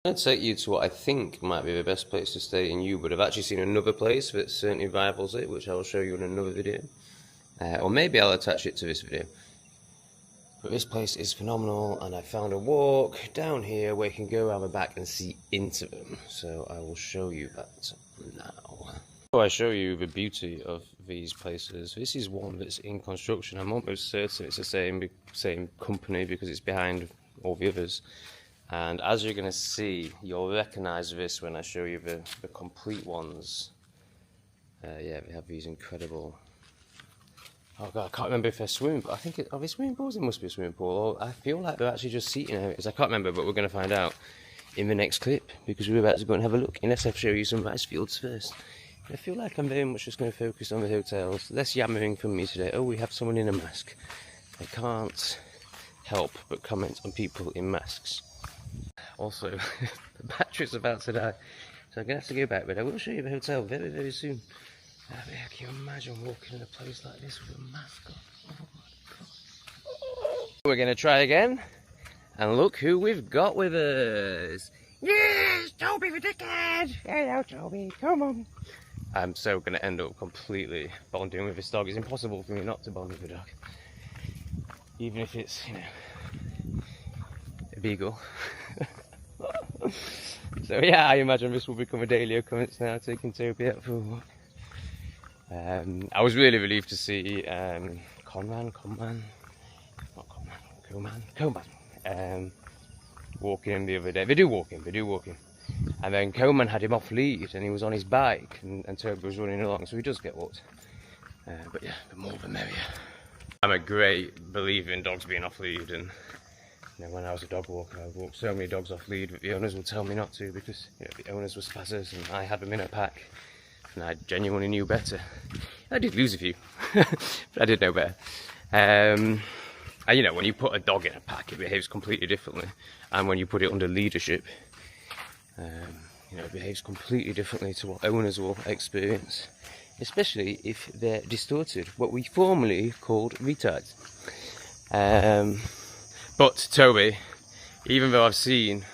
I'm going to take you to what I think might be the best place to stay in Ubud. I've actually seen another place that certainly rivals it, which I will show you in another video. Or maybe I'll attach it to this video. But this place is phenomenal, and I found a walk down here where you can go around the back and see into them. So I will show you that now. Before I show you the beauty of these places, this is one that's in construction. I'm almost certain it's the same company because it's behind all the others. And as you're going to see, you'll recognise this when I show you the complete ones. Yeah, they have these incredible... Oh god, I can't remember if they're swimming, but I think are they swimming pools? It must be a swimming pool. Or I feel like they're actually just seating areas. I can't remember, but we're going to find out in the next clip because we're about to go and have a look. Unless I show you some rice fields first. I feel like I'm very much just going to focus on the hotels. Less yammering from me today. Oh, we have someone in a mask. I can't help but comment on people in masks. Also, the battery's about to die, so I'm going to have to go back, but I will show you the hotel very, very soon. Can you imagine walking in a place like this with a mask on? Oh my god. We're going to try again, and look who we've got with us. Yes, Toby the dickhead! Hello, Toby, come on. I'm so going to end up completely bonding with this dog. It's impossible for me not to bond with a dog. Even if it's, you know, a beagle. So yeah, I imagine this will become a daily occurrence now, taking Toby out for a walk. I was really relieved to see Coman, walking him the other day. They do walk him. And then Coman had him off lead and he was on his bike and Toby was running along, so he does get walked. But yeah, the more the merrier. I'm a great believer in dogs being off lead, and you know, when I was a dog walker, I walked so many dogs off lead that the owners would tell me not to because, you know, the owners were spazzers and I had them in a pack and I genuinely knew better. I did lose a few, but I did know better. And you know, when you put a dog in a pack, it behaves completely differently, and when you put it under leadership, you know, it behaves completely differently to what owners will experience, especially if they're distorted, what we formerly called retards. But Toby, even though I've seen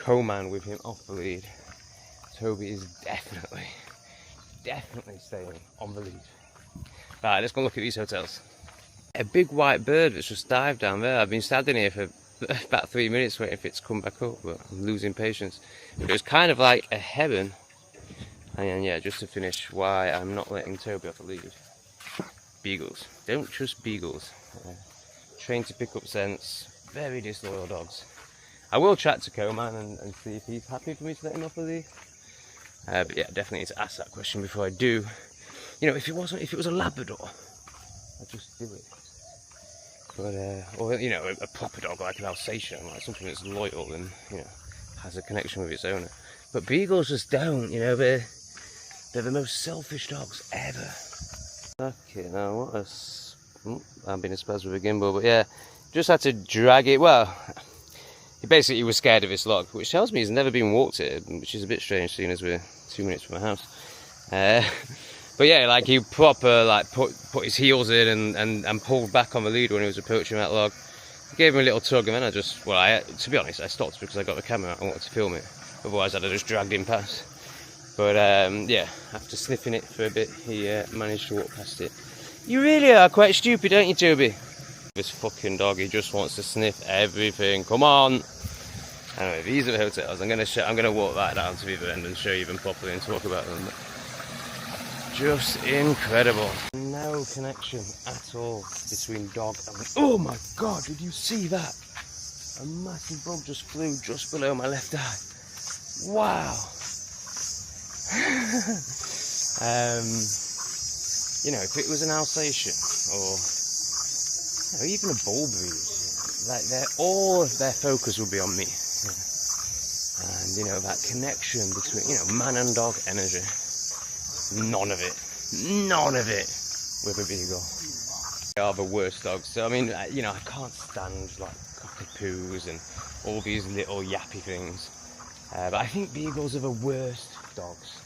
Coman with him off the lead, Toby is definitely staying on the lead. Right, let's go look at these hotels. A big white bird that's just dived down there. I've been standing here for about 3 minutes waiting for it to come back up, but I'm losing patience. But it was kind of like a heron. And yeah, just to finish, why I'm not letting Toby off the lead. Beagles. Don't trust beagles. Trained to pick up scents, very disloyal dogs. I will chat to Coman and see if he's happy for me to let him off the lead. But yeah, definitely need to ask that question before I do. You know, if it was a Labrador, I'd just do it. But or you know, a proper dog like an Alsatian, like something that's loyal and, you know, has a connection with its owner. But beagles just don't. You know, they're the most selfish dogs ever. Okay, now what a... I'm being a spaz with a gimbal, but yeah, just had to drag it. Well, he was scared of this log, which tells me he's never been walked here, which is a bit strange seeing as we're 2 minutes from the house. But yeah, like he proper like put his heels in and pulled back on the lead when he was approaching that log. I gave him a little tug, and then I just, well, to be honest, I stopped because I got the camera out and wanted to film it. Otherwise, I'd have just dragged him past. But yeah, after sniffing it for a bit, he managed to walk past it. You really are quite stupid, aren't you, Toby? This fucking dog, he just wants to sniff everything. Come on. Anyway, these are the hotels. I'm gonna walk that down to the other end and show you them properly and talk about them. But just incredible. No connection at all between dog and... Oh my god, did you see that? A massive bug just flew just below my left eye. Wow. You know, if it was an Alsatian or, you know, even a bull breed, like all of their focus would be on me. And you know, that connection between, you know, man and dog energy, none of it with a beagle. They are the worst dogs. So I mean, you know, I can't stand like cockapoos and all these little yappy things. But I think beagles are the worst dogs.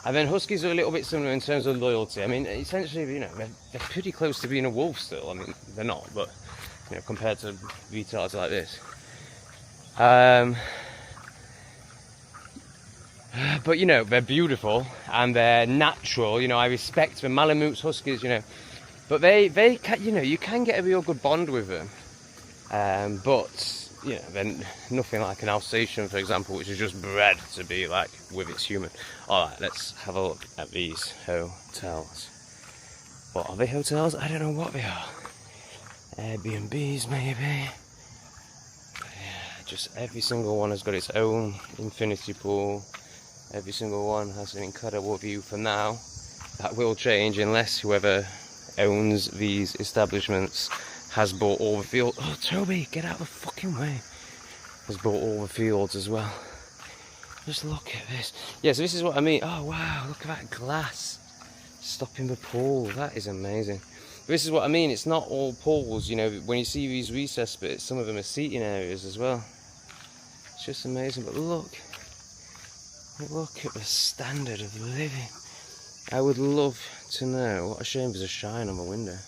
And then huskies are a little bit similar in terms of loyalty. I mean, essentially, you know, they're pretty close to being a wolf still. I mean, they're not, but, you know, compared to retards like this. But you know, they're beautiful and they're natural. You know, I respect the Malamutes, Huskies, you know, but they can, you know, you can get a real good bond with them. But you know, they're nothing like an Alsatian, for example, which is just bred to be like with its human. All right, let's have a look at these hotels. What are they, hotels? I don't know what they are. Airbnbs maybe. Yeah, just every single one has got its own infinity pool. Every single one has an incredible view for now. That will change unless whoever owns these establishments has bought all the fields. Oh, Toby, get out of the fucking way. Has bought all the fields as well. Just look at this. Yeah, so this is what I mean. Oh, wow, look at that glass stopping the pool. That is amazing. But this is what I mean. It's not all pools, you know. When you see these recess bits, some of them are seating areas as well. It's just amazing. But look at the standard of living. I would love to know. What a shame there's a shine on the window.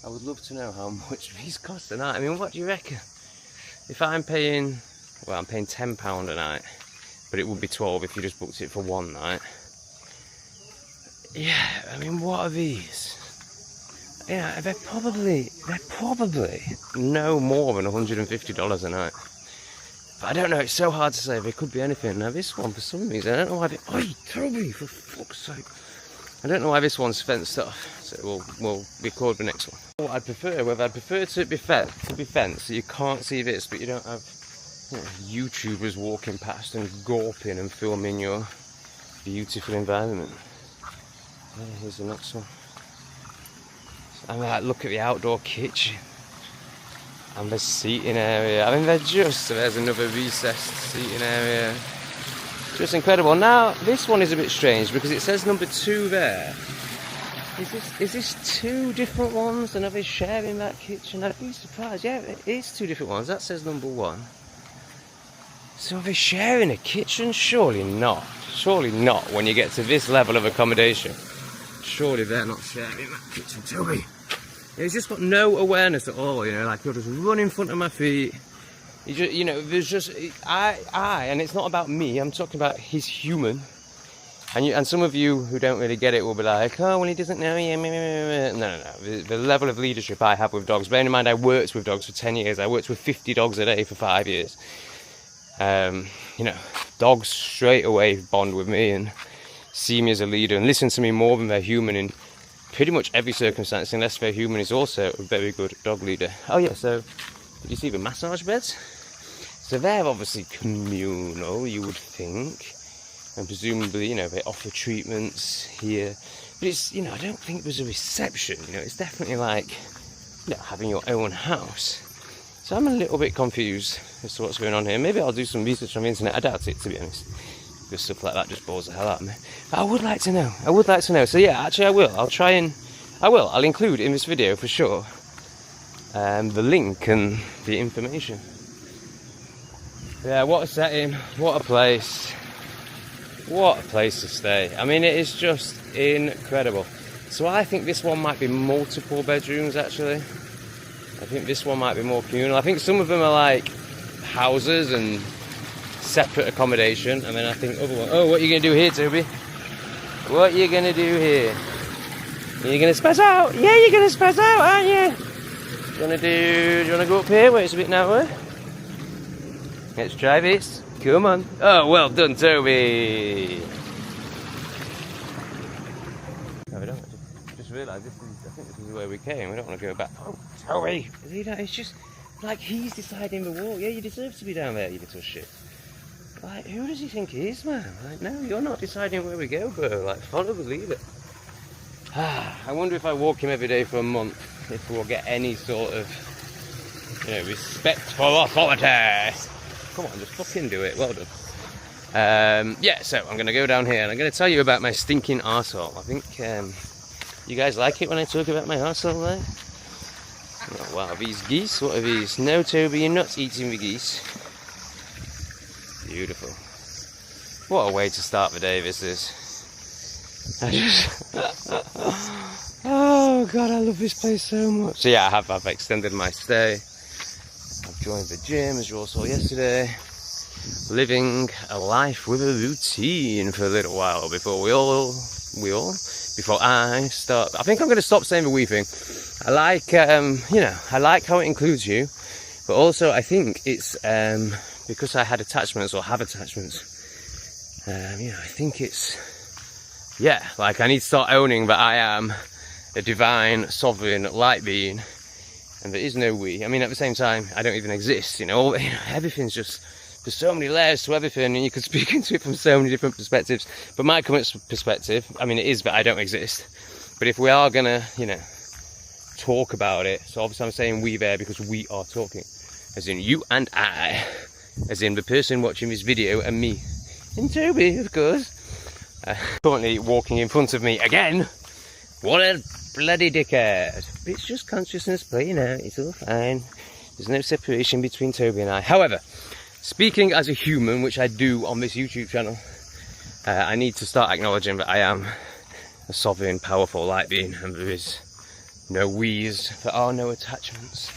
I would love to know how much these cost a night. I mean, what do you reckon? If I'm paying, well, I'm paying £10 a night, but it would be 12 if you just booked it for one night. Yeah, I mean, what are these? Yeah, they're probably no more than $150 a night. But I don't know, it's so hard to say. They could be anything. Now this one, for some reason, I don't know why Oi, Toby, for fuck's sake. I don't know why this one's fenced off. So we'll record the next one. What I'd prefer, whether I'd prefer to be fenced, so you can't see this, but you don't have, you know, YouTubers walking past and gawping and filming your beautiful environment. Yeah, here's the next one. I mean, like, look at the outdoor kitchen and the seating area. I mean, there's another recessed seating area. Just incredible. Now, this one is a bit strange because it says number 2 there. Is this 2 different ones, and are they sharing that kitchen? I'd be surprised. Yeah, it is 2 different ones. That says number 1. So are they sharing a kitchen? Surely not. Surely not when you get to this level of accommodation. Surely they're not sharing that kitchen, Toby. He's just got no awareness at all, you know, like you'll just run in front of my feet. You just, you know, there's just, and it's not about me, I'm talking about he's human. And some of you who don't really get it will be like, oh, well, he doesn't know. No. The level of leadership I have with dogs, bearing in mind I worked with dogs for 10 years, I worked with 50 dogs a day for 5 years. You know, dogs straight away bond with me and see me as a leader and listen to me more than they're human in pretty much every circumstance, unless they're human is also a very good dog leader. Oh yeah, so did you see the massage beds? So they're obviously communal, you would think, and presumably, you know, they offer treatments here. But it's, you know, I don't think there's a reception, you know, it's definitely like, you know, having your own house. So I'm a little bit confused as to what's going on here. Maybe I'll do some research on the internet. I doubt it, to be honest. Because stuff like that just bores the hell out of me. But I would like to know. So yeah, actually I will. I'll include in this video for sure the link and the information. Yeah, what a setting, what a place. What a place to stay. I mean, it is just incredible. So I think this one might be multiple bedrooms, actually. I think this one might be more communal. I think some of them are like houses and separate accommodation. And then I think other one. Oh, what are you going to do here, Toby? What are you going to do here? Are you going to spaz out? Yeah, you're going to spaz out, aren't you? Do you want to go up here where it's a bit narrower? Let's try this. Come on. Oh, well done, Toby. No, we don't. I just realised I think this is where we came. We don't want to go back. Oh, Toby. It's just like he's deciding the walk. Yeah, you deserve to be down there, you little shit. Like, who does he think he is, man? Like, no, you're not deciding where we go, bro. Like, follow the leader. I wonder if I walk him every day for a month, if we'll get any sort of, you know, respectful authority. Come on, just fucking do it. Well done. Yeah, so I'm going to go down here and I'm going to tell you about my stinking arsehole. I think you guys like it when I talk about my arsehole, right? Oh, wow, these geese, what are these? No, Toby, you're not eating the geese. Beautiful. What a way to start the day this is. Oh God, I love this place so much. So yeah, I've extended my stay. I've joined the gym, as you all saw yesterday. living a life with a routine for a little while before before I start. I think I'm going to stop saying the we thing. I like, I like how it includes you, but also I think it's because I had attachments or have attachments. I think it's, like I need to start owning that I am a divine, sovereign, light being, and there is no we. I mean, at the same time, I don't even exist. Everything's just. There's so many layers to everything, and you could speak into it from so many different perspectives. But my current perspective, I mean, it is that I don't exist. But if we are gonna, talk about it, so obviously I'm saying we there because we are talking, as in you and I, as in the person watching this video and me, and Toby, of course. Currently walking in front of me again. What a bloody dickhead! But it's just consciousness playing out. It's all fine. There's no separation between Toby and I. However. Speaking as a human, which I do on this YouTube channel, I need to start acknowledging that I am a sovereign, powerful light being, and there is no we's, there are no attachments.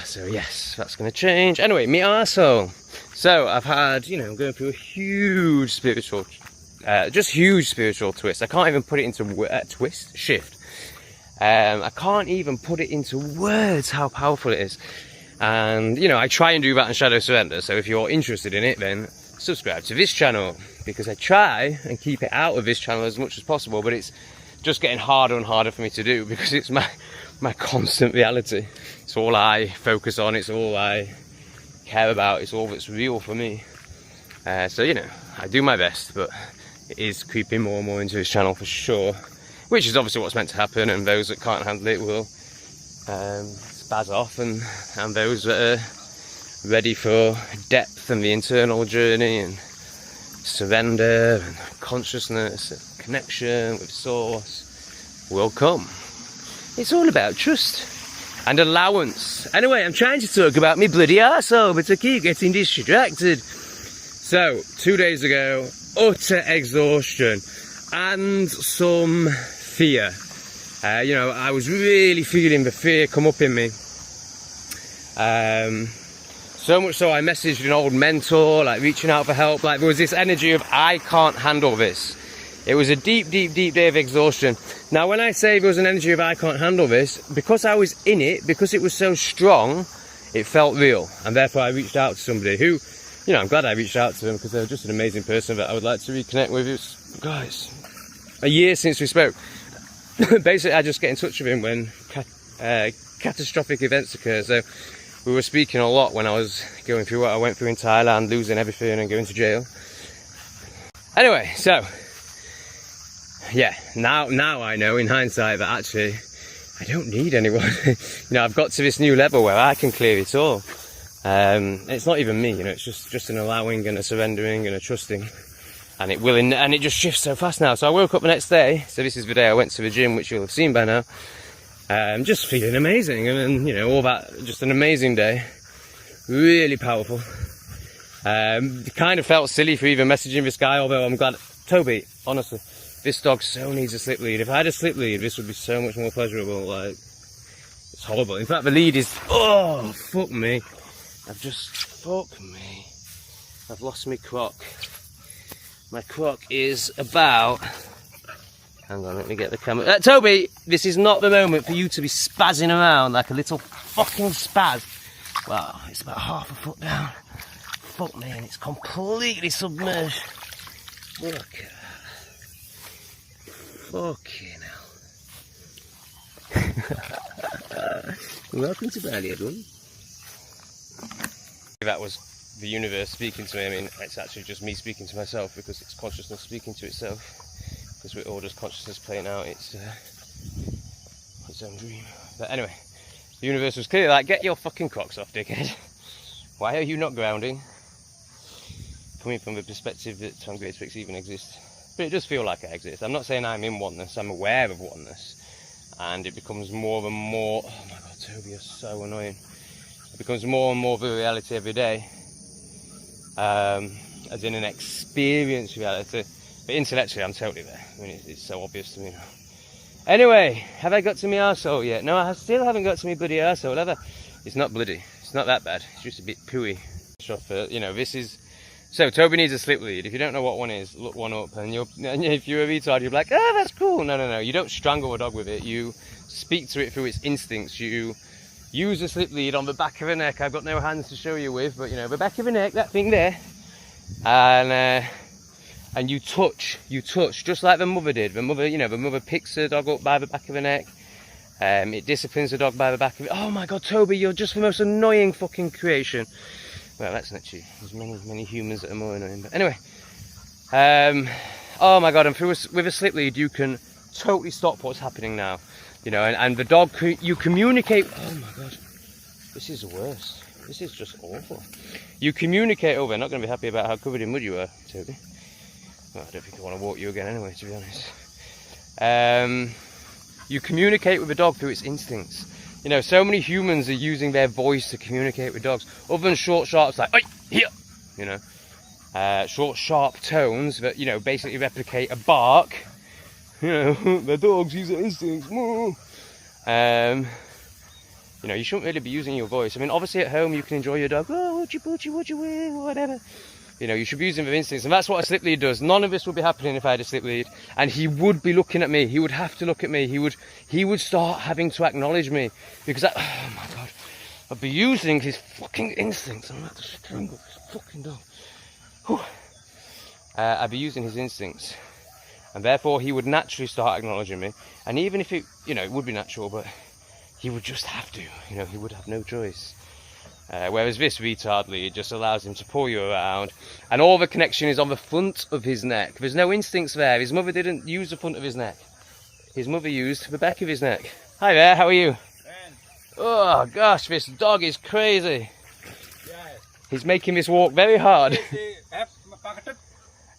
So yes, that's going to change. Anyway, me arsehole. So I've had, I'm going through a huge spiritual, huge spiritual twist. I can't even put it into shift. I can't even put it into words how powerful it is. And, I try and do that in Shadow Surrender, so if you're interested in it, then subscribe to this channel, because I try and keep it out of this channel as much as possible, but it's just getting harder and harder for me to do, because it's my constant reality. It's all I focus on, it's all I care about, it's all that's real for me. So, I do my best, but it is creeping more and more into this channel for sure, which is obviously what's meant to happen, and those that can't handle it will spaz off, and those that are ready for depth and the internal journey and surrender and consciousness and connection with source will come. It's all about trust and allowance. Anyway, I'm trying to talk about me bloody arsehole, but I keep getting distracted. So 2 days ago, utter exhaustion and some fear. I was really feeling the fear come up in me. So much so I messaged an old mentor, reaching out for help. There was this energy of, I can't handle this. It was a deep, deep, deep day of exhaustion. Now, when I say there was an energy of, I can't handle this, because I was in it, because it was so strong, it felt real. And therefore I reached out to somebody who, I'm glad I reached out to them, because they were just an amazing person that I would like to reconnect with. It was, guys, a year since we spoke. Basically, I just get in touch with him when catastrophic events occur. So we were speaking a lot when I was going through what I went through in Thailand, losing everything and going to jail. Anyway, so now I know in hindsight that actually I don't need anyone. I've got to this new level where I can clear it all. It's not even me, it's just an allowing and a surrendering and a trusting. And it will, and it just shifts so fast now. So I woke up the next day. So this is the day I went to the gym, which you'll have seen by now. Just feeling amazing, and all that. Just an amazing day, really powerful. Kind of felt silly for even messaging this guy, although I'm glad. Toby, honestly, this dog so needs a slip lead. If I had a slip lead, this would be so much more pleasurable. It's horrible. In fact, the lead is, fuck me. Fuck me. I've lost my croc. My croc is about, hang on, let me get the camera. Toby, this is not the moment for you to be spazzing around like a little fucking spaz. Wow, it's about half a foot down. Fuck me, and it's completely submerged. Look at that. Fucking hell. Welcome to Bali, everyone. That was the universe speaking to me. I mean, it's actually just me speaking to myself, because it's consciousness speaking to itself, because we're all just consciousness playing out its own dream. But anyway, the universe was clearly like, get your fucking cocks off, dickhead. Why are you not grounding? Coming from the perspective that Great Spix even exists. But it does feel like I exist. I'm not saying I'm in oneness, I'm aware of oneness. And it becomes more and more, oh my god, Toby, you're so annoying. It becomes more and more of a reality every day. As in an experience reality, but intellectually I'm totally there. I mean, it's so obvious to me now. Anyway, have I got to my arsehole yet? No, I still haven't got to my bloody arsehole, have I? It's not bloody, it's not that bad, it's just a bit pooey. touch off it. You know, this is... So, Toby needs a slip lead. If you don't know what one is, look one up. And if you're a retard, you'll be like, oh, that's cool. No, no, no. You don't strangle a dog with it. You speak to it through its instincts. You use a slip lead on the back of the neck. I've got no hands to show you with, but, you know, the back of the neck, that thing there. And you touch, just like the mother did. The mother, you know, the mother picks the dog up by the back of the neck. It disciplines the dog by the back of it. Oh my God, Toby, you're just the most annoying fucking creation. Well, that's not true. There's many humans that are more annoying. But anyway, oh my God, and with a slip lead, you can totally stop what's happening now. You know, and the dog, you communicate. Oh my God, this is the worst. This is just awful. You communicate. Oh, they're not going to be happy about how covered in mud you are, Toby. Well, I don't think I want to walk you again anyway, to be honest. You communicate with the dog through its instincts. You know, so many humans are using their voice to communicate with dogs. Other than short, sharp, like, oi, here, you know. Short, sharp tones that, you know, basically replicate a bark. You know, the dogs use their instincts. You know, you shouldn't really be using your voice. I mean, obviously at home you can enjoy your dog. Oh, would you, whatever. You know, you should be using their instincts, and that's what a slip lead does. None of this would be happening if I had a slip lead, and he would be looking at me. He would have to look at me. He would start having to acknowledge me, because oh my God, I'd be using his fucking instincts. I'm about to strangle this fucking dog. Whew. I'd be using his instincts, and therefore he would naturally start acknowledging me. And even if it, you know, it would be natural, but he would just have to. You know, he would have no choice. Whereas this retard lead just allows him to pull you around, and all the connection is on the front of his neck. There's no instincts there. His mother didn't use the front of his neck. His mother used the back of his neck. Hi there, how are you? Ben. Oh gosh, this dog is crazy. Yeah. He's making this walk very hard.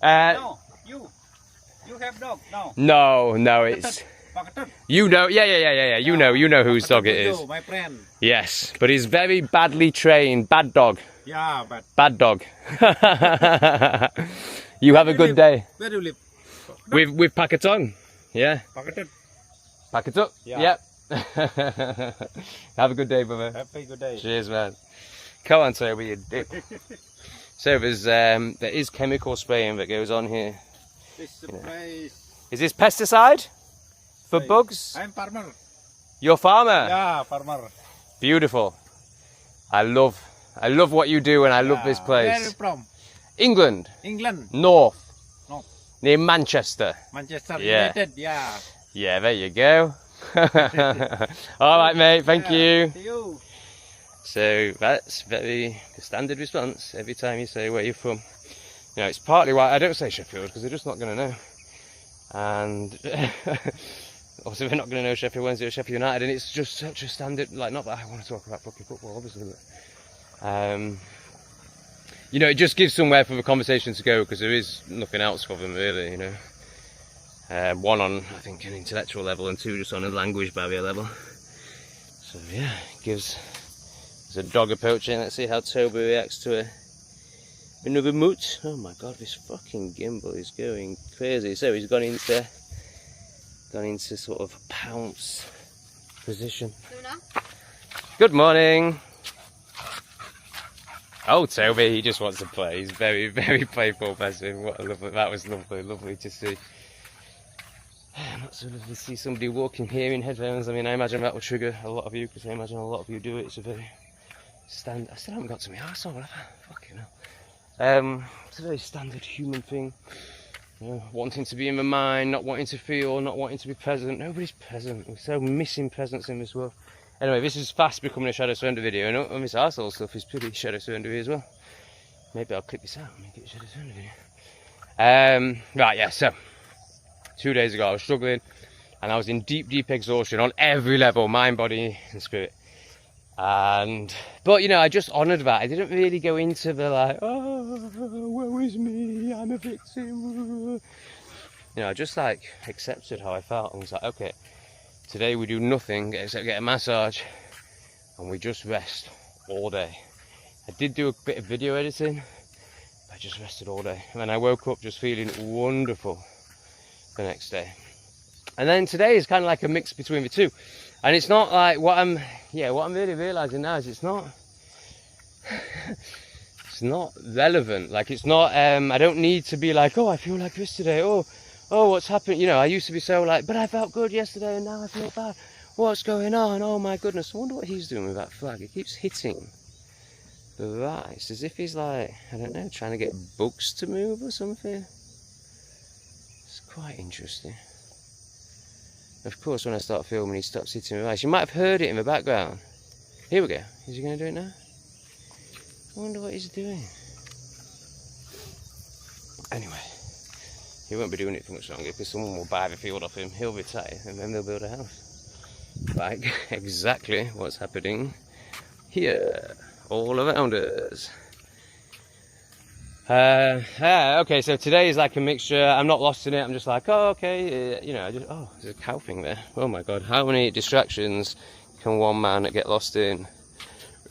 No, you have dog, no. No, it's... You know, yeah. You know whose dog it is. My friend. Yes, but he's very badly trained. Bad dog. Yeah, but... Bad dog. You have a good day. Where do you live? With Pakatong. Yeah. Pakatong? Yeah. Yep. Have a good day, brother. Have a good day. Cheers, man. Come on, Toby, you dick. So there is chemical spraying that goes on here. This place. Is this pesticide? For bugs? I'm farmer. You're a farmer? Yeah, farmer. Beautiful. I love what you do, and I love this place. Where are you from? England. England. North. North. Near Manchester. Manchester Yeah. United, yeah. Yeah, there you go. All right, mate. Thank you. See you. So that's very the standard response every time you say where you're from. You know, it's partly why I don't say Sheffield, because they're just not going to know. And obviously we're not going to know Sheffield Wednesday or Sheffield United, and it's just such a standard, like, not that I want to talk about fucking football, obviously, but you know, it just gives somewhere for the conversation to go, because there is nothing else for them really, you know. One on, I think, an intellectual level, and two just on a language barrier level. So yeah, it gives... There's a dog approaching. Let's see how Toby reacts to another moot. Oh my God, this fucking gimbal is going crazy. So he's gone into sort of pounce position. Good morning. Oh, Toby, he just wants to play. He's very, very playful person. What a lovely, that was lovely, lovely to see. Not so lovely to see somebody walking here in headphones. I mean, I imagine that will trigger a lot of you, because I imagine a lot of you do it. It's a very I still haven't got to my arsehole, have I? Fucking hell. It's a very standard human thing. You know, wanting to be in the mind, not wanting to feel, not wanting to be present. Nobody's present. We're so missing presence in this world. Anyway, this is fast becoming a Shadow Surrender video, and this arsehole stuff is pretty Shadow Surrender as well. Maybe I'll clip this out and make it a Shadow Surrender video. Right, yeah, so 2 days ago I was struggling, and I was in deep, deep exhaustion on every level, mind, body and spirit. But you know, I just honoured that. I didn't really go into the like, oh, woe is me, I'm a victim. You know, I just like accepted how I felt, and was like, okay, today we do nothing except get a massage, and we just rest all day. I did do a bit of video editing, but I just rested all day, and then I woke up just feeling wonderful the next day. And then today is kind of like a mix between the two. And it's not like what I'm really realising now is it's not It's not relevant. Like, it's not, I don't need to be like, oh, I feel like this today. Oh, what's happened? You know, I used to be so like, but I felt good yesterday and now I feel bad. What's going on? Oh my goodness. I wonder what he's doing with that flag. He keeps hitting the rice as if he's like, I don't know, trying to get bugs to move or something. It's quite interesting. Of course, when I start filming, he stops hitting the rice. You might have heard it in the background. Here we go. Is he going to do it now? I wonder what he's doing. Anyway, he won't be doing it for much longer because someone will buy the field off him. He'll retire and then they'll build a house. Like exactly what's happening here, all around us. Okay, so today is like a mixture. I'm not lost in it. I'm just like, oh, okay, you know, oh, there's a cow thing there. Oh my God, how many distractions can one man get lost in?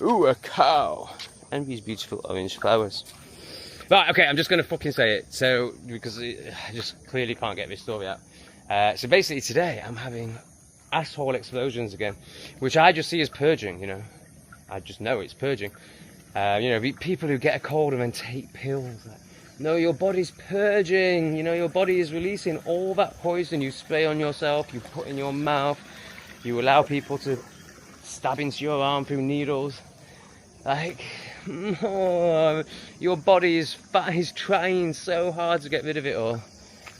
Ooh, a cow. And these beautiful orange flowers. Right, okay, I'm just going to fucking say it. So, because I just clearly can't get this story out. So basically today I'm having asshole explosions again, which I just see as purging, you know. I just know it's purging. You know, people who get a cold and then take pills. Like, no, your body's purging. You know, your body is releasing all that poison you spray on yourself, you put in your mouth, you allow people to stab into your arm through needles. Like, oh, your body is trying so hard to get rid of it all.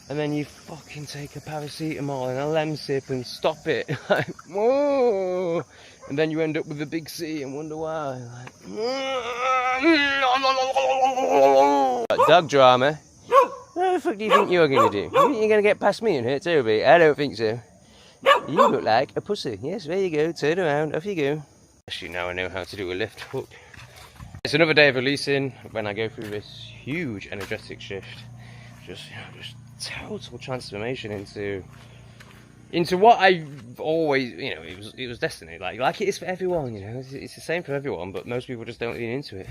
And then you fucking take a paracetamol and a Lemsip and stop it. Like, whoa. And then you end up with a big C and wonder why. Like, dog drama. What the fuck do you think you're going to do? You think you're going to get past me and hurt Toby? I don't think so. You look like a pussy. Yes, there you go. Turn around. Off you go. Actually, now I know how to do a lift hook. It's another day of releasing when I go through this huge energetic shift. Just total transformation into what I always, you know, it was destiny. Like it is for everyone, you know. It's the same for everyone, but most people just don't lean into it.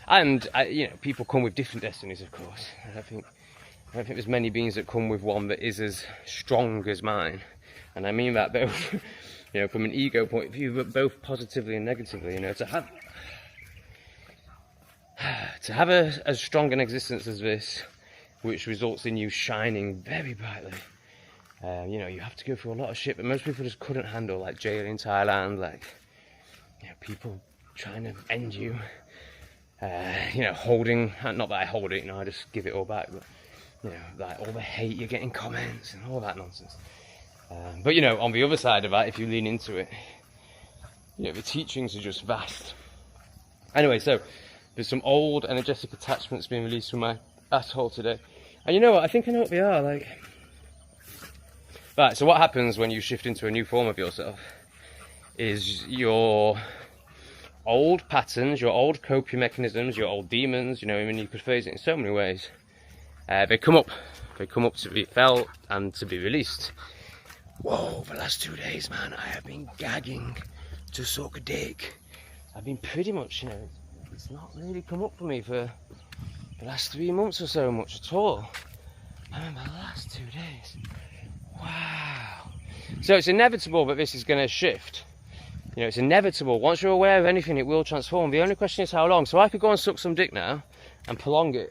And you know, people come with different destinies, of course. I don't think there's many beings that come with one that is as strong as mine, and I mean that both, you know, from an ego point of view, but both positively and negatively. You know, to have as strong an existence as this, which results in you shining very brightly. You know, you have to go through a lot of shit, but most people just couldn't handle, like jail in Thailand, like, you know, people trying to end you, you know, holding, not that I hold it, you know, I just give it all back, but, you know, like all the hate you get in comments and all that nonsense. But, you know, on the other side of that, if you lean into it, you know, the teachings are just vast. Anyway, so there's some old energetic attachments being released from my asshole today. And you know what, I think I know what they are, like. Right, so what happens when you shift into a new form of yourself is your old patterns, your old coping mechanisms, your old demons, you know, I mean, you could phrase it in so many ways. They come up to be felt and to be released. Whoa, the last 2 days, man, I have been gagging to suck a dick. I've been pretty much, you know, it's not really come up for me for the last 3 months or so much at all. I remember the last 2 days. Wow. So it's inevitable that this is going to shift. You know, it's inevitable. Once you're aware of anything, it will transform. The only question is how long. So I could go and suck some dick now and prolong it.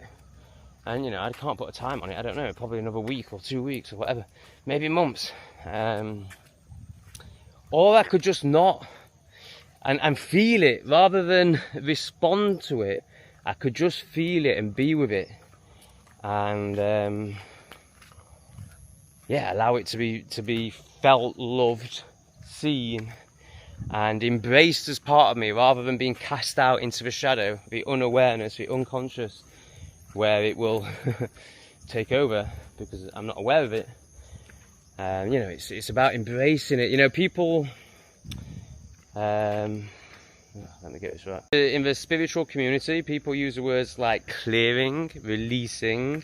And, you know, I can't put a time on it. I don't know. Probably another week or 2 weeks or whatever. Maybe months. Or I could just not. And feel it. Rather than respond to it, I could just feel it and be with it. And, yeah, allow it to be felt, loved, seen, and embraced as part of me, rather than being cast out into the shadow, the unawareness, the unconscious, where it will take over because I'm not aware of it. You know, it's about embracing it. You know, people. Let me get this right. In the spiritual community, people use the words like clearing, releasing.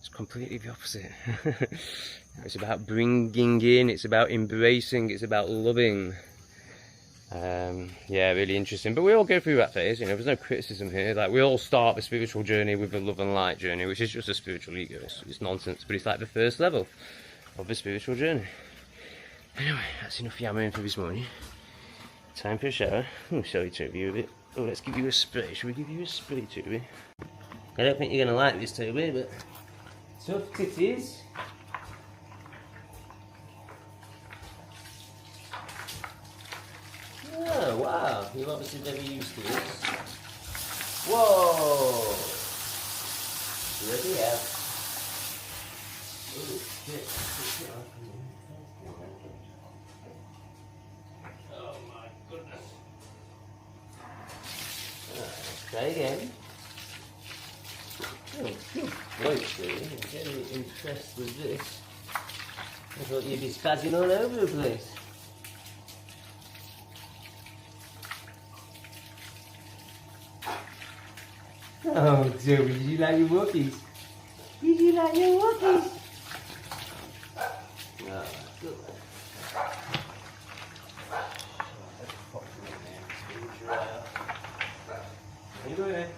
It's completely the opposite. It's about bringing in, it's about embracing, it's about loving. Yeah, really interesting. But we all go through that phase, you know, there's no criticism here. Like, we all start the spiritual journey with the love and light journey, which is just a spiritual ego. It's nonsense, but it's like the first level of the spiritual journey. Anyway, that's enough yammering for this morning. Time for a shower. I'll show you Toby a bit. Oh, let's give you a spray. Should we give you a spray, Toby? I don't think you're gonna like this, Toby, but tough titties. Oh, wow. You're obviously never used to this. Whoa! Ready out. Oh, shit. Oh, my goodness. Alright, try again. Oh, right, I'm very impressed with this. I thought you'd be spazzing all over the place. Oh, Toby, did you like your walkies? Did you like your walkies? Oh, good. How you doing, man?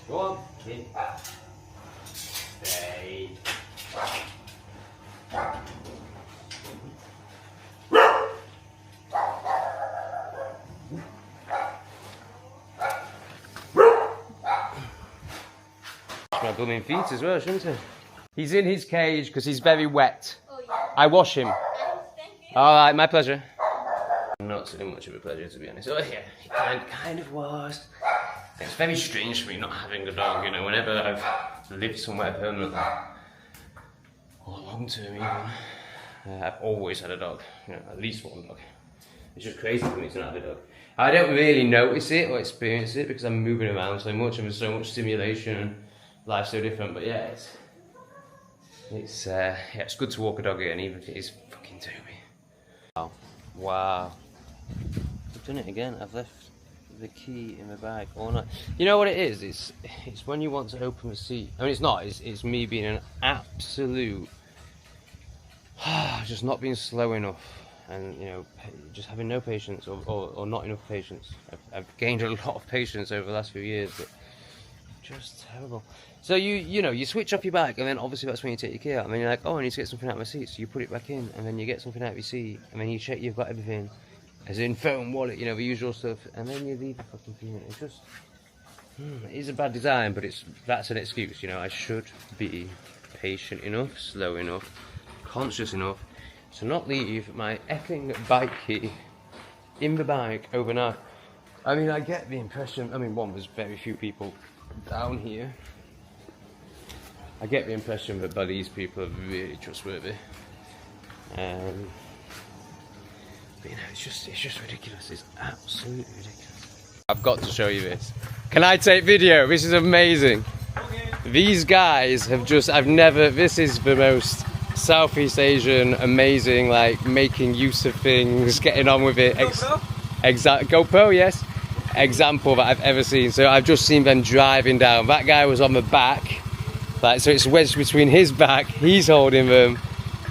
Go on, kid. Stay. My blooming feet as well, shouldn't he? He's in his cage because he's very wet. Oh, yeah. I wash him. Thank you. Alright, my pleasure. Not so much of a pleasure, to be honest. Oh yeah, he kind of was. It's very strange for me not having a dog, you know, whenever I've lived somewhere permanently, or long term even, I've always had a dog, you know, at least one dog. It's just crazy for me to not have a dog. I don't really notice it or experience it because I'm moving around so much and there's so much stimulation and life's so different, but yeah, it's good to walk a dog again, even if it is fucking Toby. Wow. Wow. I've done it again. I've left the key in the bag all night. You know what it is? It's when you want to open the seat. I mean, it's not. It's me being an absolute, just not being slow enough, and you know, just having no patience or not enough patience. I've gained a lot of patience over the last few years, but just terrible. So you know, you switch off your bag, and then obviously that's when you take your key out, and then you're like, oh, I need to get something out of my seat, so you put it back in, and then you get something out of your seat, and then you check you've got everything, as in phone, wallet, you know, the usual stuff, and then you leave the fucking thing in. It's just, it is a bad design, but that's an excuse, you know. I should be patient enough, slow enough, conscious enough to not leave my effing bike key in the bag overnight. I mean, I get the impression, I mean, one, there's very few people down here. I get the impression that Bali's people are really trustworthy. But you know, it's just ridiculous. It's absolutely ridiculous. I've got to show you this. Can I take video? This is amazing. Okay. These guys have this is the most Southeast Asian, amazing, like making use of things, getting on with it. GoPro, yes. Example that I've ever seen. So I've just seen them driving down. That guy was on the back, like, so it's wedged between his back, he's holding them.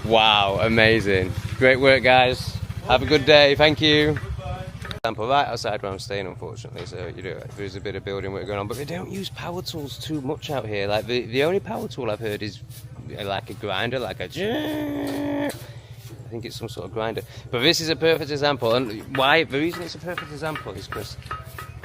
Wow, amazing. Great work, guys. Have a good day, thank you. Example right outside where I'm staying, unfortunately, so you know, there's a bit of building work going on, but they don't use power tools too much out here. Like the only power tool I've heard is like a grinder, like a, I think it's some sort of grinder. But this is a perfect example, and why? The reason it's a perfect example is because,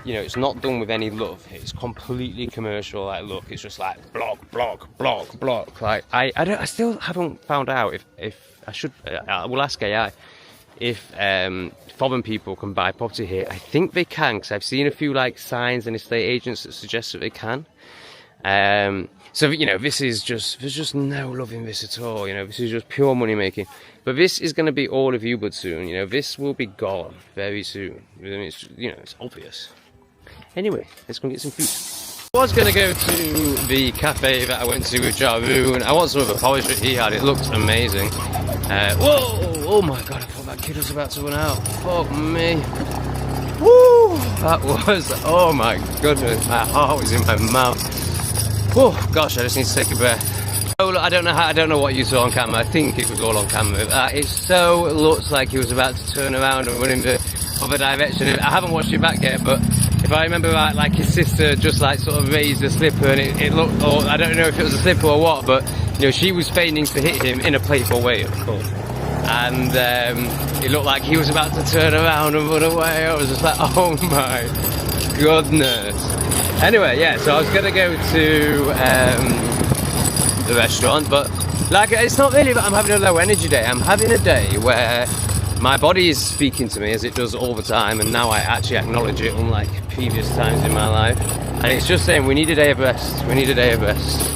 you know, it's not done with any love. It's completely commercial. Like, look, it's just like block, block, block, block. Like, I still haven't found out if I should. I will ask AI if foreign people can buy property here. I think they can, because I've seen a few like signs and estate agents that suggest that they can. So you know, there's just no love in this at all. You know, this is just pure money making. But this is going to be all of Ubud soon. You know, this will be gone very soon. I mean, it's, you know, it's obvious. Anyway, let's go and get some food. I was going to go to the cafe that I went to with Jaroon. I want some of the polish that he had. It looked amazing. Whoa! Oh my god! I thought that kid was about to run out. Fuck me! Woo! That was. Oh my goodness! My heart was in my mouth. Oh gosh! I just need to take a breath. Oh, look, I don't know what you saw on camera. I think it was all on camera. It so looks like he was about to turn around and run in the other direction. I haven't watched it back yet, but if I remember right, like his sister just like sort of raised the slipper, and it looked, or I don't know if it was a slipper or what, but you know, she was feigning to hit him in a playful way, of course. And it looked like he was about to turn around and run away. I was just like, oh my goodness. Anyway, yeah, so I was gonna go to the restaurant, but like, it's not really that I'm having a low energy day. I'm having a day where my body is speaking to me, as it does all the time, and now I actually acknowledge it, unlike previous times in my life. And it's just saying, we need a day of rest, we need a day of rest.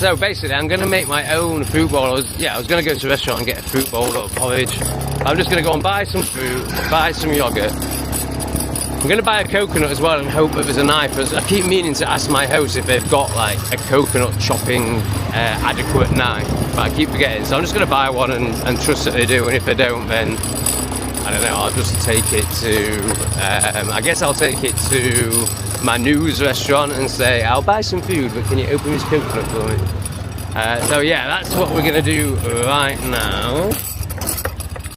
So basically, I'm going to make my own fruit bowl. I was going to go to a restaurant and get a fruit bowl or porridge. I'm just going to go and buy some fruit, buy some yogurt. I'm going to buy a coconut as well and hope that there's a knife. I keep meaning to ask my host if they've got like a coconut chopping adequate knife, but I keep forgetting. So I'm just going to buy one and trust that they do. And if they don't, then I don't know, I'll just take it to, I guess I'll take it to my news restaurant and say, I'll buy some food, but can you open this coconut for me? So yeah, that's what we're going to do right now.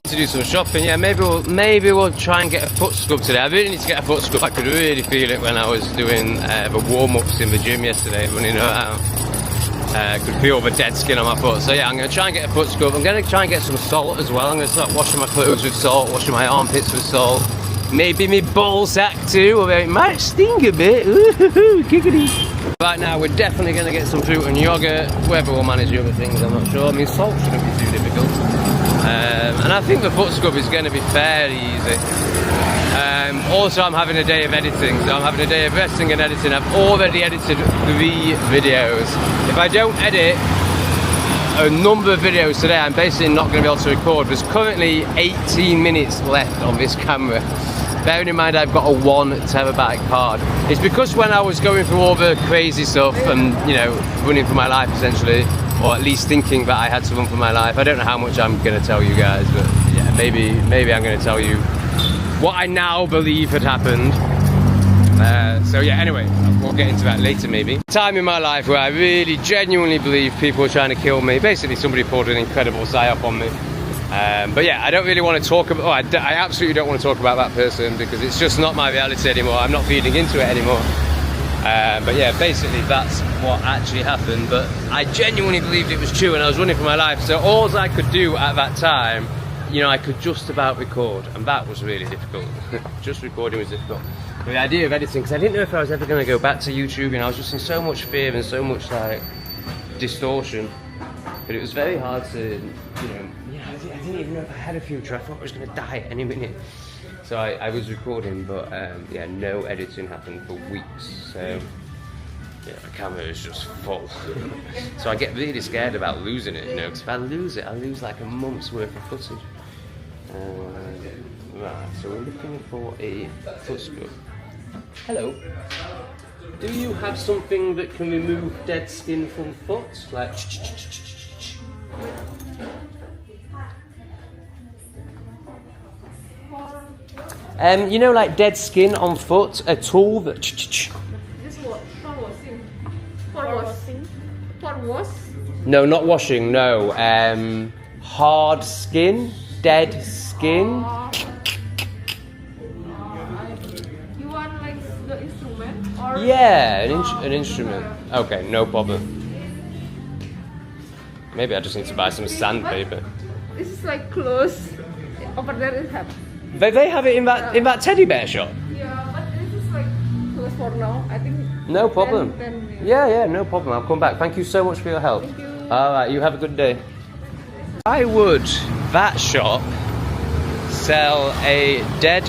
To do some shopping, yeah, maybe we'll try and get a foot scrub today. I really need to get a foot scrub. I could really feel it when I was doing the warm-ups in the gym yesterday, running around. I could feel the dead skin on my foot. So yeah, I'm going to try and get a foot scrub. I'm going to try and get some salt as well. I'm going to start washing my clothes with salt, washing my armpits with salt. Maybe my ball sack too, although it might sting a bit. Ooh, giggity. Right now we're definitely going to get some fruit and yogurt. Whoever will manage the other things, I'm not sure. I mean, salt shouldn't be too difficult. And I think the foot scrub is going to be fairly easy. Also, I'm having a day of editing, so I'm having a day of resting and editing. I've already edited 3 videos. If I don't edit a number of videos today, I'm basically not going to be able to record. There's currently 18 minutes left on this camera. Bearing in mind I've got a 1 terabyte card. It's because when I was going through all the crazy stuff and, you know, running for my life essentially, or at least thinking that I had to run for my life. I don't know how much I'm going to tell you guys, but yeah, maybe I'm going to tell you what I now believe had happened. So yeah, anyway, we'll get into that later maybe. Time in my life where I really genuinely believe people were trying to kill me. Basically somebody pulled an incredible psyop on me. But yeah, I don't really want to talk about, I absolutely don't want to talk about that person because it's just not my reality anymore. I'm not feeding into it anymore. But yeah, basically that's what actually happened, but I genuinely believed it was true and I was running for my life, so all I could do at that time, you know, I could just about record, and that was really difficult. Just recording was difficult. But the idea of editing, because I didn't know if I was ever going to go back to YouTube, and I was just in so much fear and so much like distortion, but it was very hard to, you know, I didn't even know if I had a future. I thought I was going to die at any minute. So I was recording, but yeah, no editing happened for weeks. So yeah, the camera is just full. So I get really scared about losing it, you know, because if I lose it, I lose like a month's worth of footage. Right, so we're looking for a foot scrub. Hello. Do you have something that can remove dead skin from foot? Like you know, like dead skin on foot, a tool that This what? For wash? No, not washing, no. Hard skin, dead skin. You want like the instrument? Or Yeah, an instrument. Okay, no problem. Maybe I just need to buy some sandpaper. This is like close. Over there is have. They have it in that teddy bear shop. Yeah, but this is like close for now. I think. No problem. Yeah, no problem. I'll come back. Thank you so much for your help. Thank you. All right, you have a good day. Why would that shop sell a dead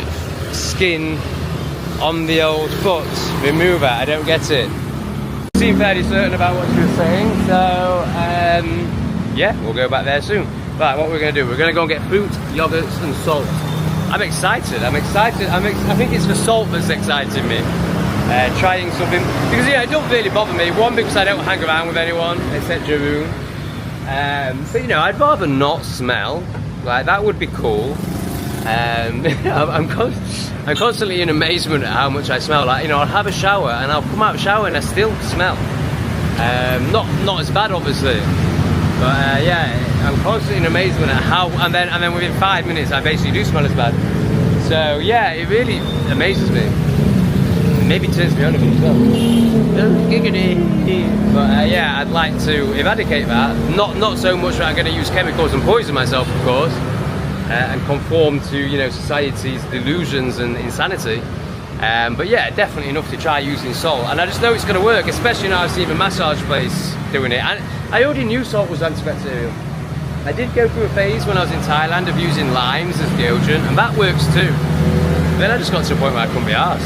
skin on the old foot remover? I don't get it. You seem fairly certain about what you were saying, so yeah, we'll go back there soon. Right, what we're going to do, we're going to go and get fruit, yogurts and salt. I'm excited. I think it's the salt that's exciting me. Trying something, because yeah, it don't really bother me. One, because I don't hang around with anyone except Jeroen. So you know, I'd rather not smell. Like that would be cool. I'm constantly in amazement at how much I smell. Like, you know, I'll have a shower and I'll come out of the shower and I still smell. Not as bad, obviously, but yeah, I'm constantly in amazement at how. And then within 5 minutes, I basically do smell as bad. So yeah, it really amazes me. Maybe turns me on a bit as well. But yeah, I'd like to eradicate that. Not so much that I'm going to use chemicals and poison myself, of course, and conform to, you know, society's delusions and insanity. But yeah, definitely enough to try using salt. And I just know it's going to work, especially now I've seen a massage place doing it. And I already knew salt was antibacterial. I did go through a phase when I was in Thailand of using limes as deodorant, and that works too. Then I just got to a point where I couldn't be arsed.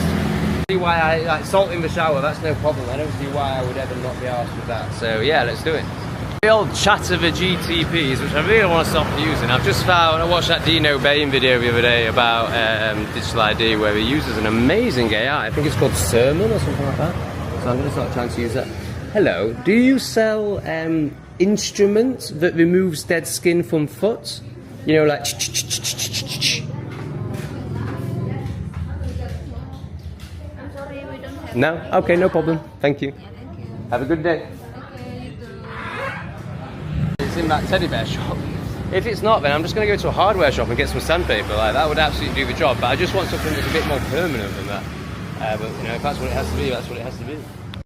See why I like salt in the shower, that's no problem. I don't see why I would ever not be arsed with that. So yeah, let's do it. The old chatter of GTPs, which I really want to stop using. I've just found, I watched that Dino Bain video the other day about digital ID, where he uses an amazing AI. I think it's called Sermon or something like that. So I'm going to start trying to use that. Hello, do you sell instruments that removes dead skin from foot? You know, like I'm sorry, we don't have. No? Okay, no problem. Thank you. Yeah, thank you. Have a good day. Okay, you too. It's in that teddy bear shop. If it's not, then I'm just going to go to a hardware shop and get some sandpaper. Like, that would absolutely do the job. But I just want something that's a bit more permanent than that. But you know, if that's what it has to be, that's what it has to be.